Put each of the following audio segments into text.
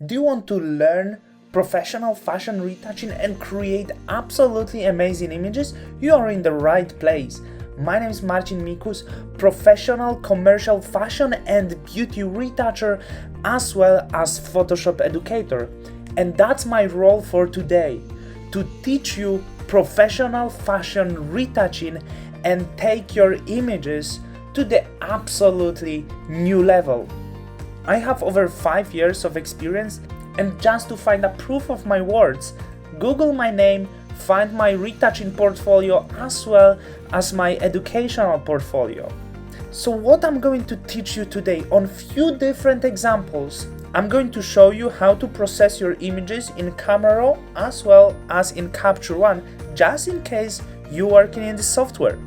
Do you want to learn professional fashion retouching and create absolutely amazing images? You are in the right place. My name is Marcin Mikus, professional commercial fashion and beauty retoucher as well as Photoshop educator. And that's my role for today, to teach you professional fashion retouching and take your images to the absolutely new level. I have over 5 years of experience, and just to find a proof of my words, Google my name, find my retouching portfolio as well as my educational portfolio. So what I'm going to teach you today on few different examples, I'm going to show you how to process your images in Camera Raw as well as in Capture One, just in case you're working in the software.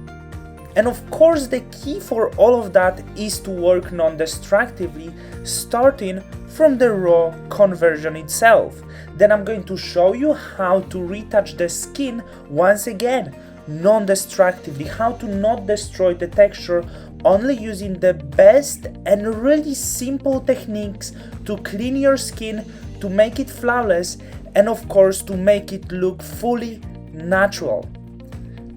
And of course, the key for all of that is to work non-destructively, starting from the raw conversion itself. Then I'm going to show you how to retouch the skin once again, non-destructively, how to not destroy the texture, only using the best and really simple techniques to clean your skin, to make it flawless, and of course to make it look fully natural.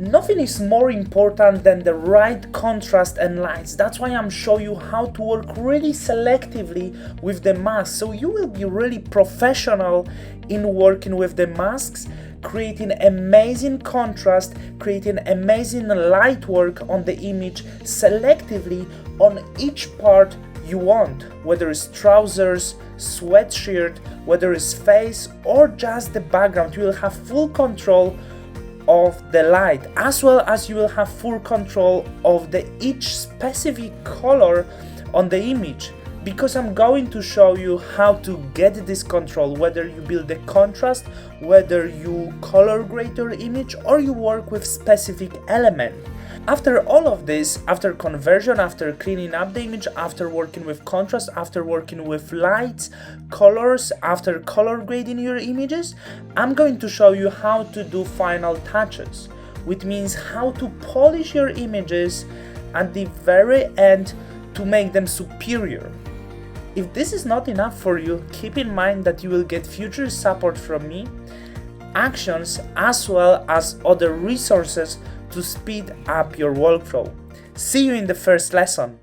Nothing is more important than the right contrast and lights. That's why I'm showing you how to work really selectively with the masks. So you will be really professional in working with the masks, creating amazing contrast, creating amazing light work on the image selectively on each part you want, whether it's trousers, sweatshirt, whether it's face or just the background. You will have full control of the light, as well as you will have full control of each specific color on the image, because I'm going to show you how to get this control, whether you build the contrast, whether you color grade your image, or you work with specific element. After all of this, after conversion, after cleaning up the image, after working with contrast, after working with lights, colors, after color grading your images, I'm going to show you how to do final touches, which means how to polish your images at the very end to make them superior. If this is not enough for you, keep in mind that you will get future support from me, actions, as well as other resources to speed up your workflow. See you in the first lesson.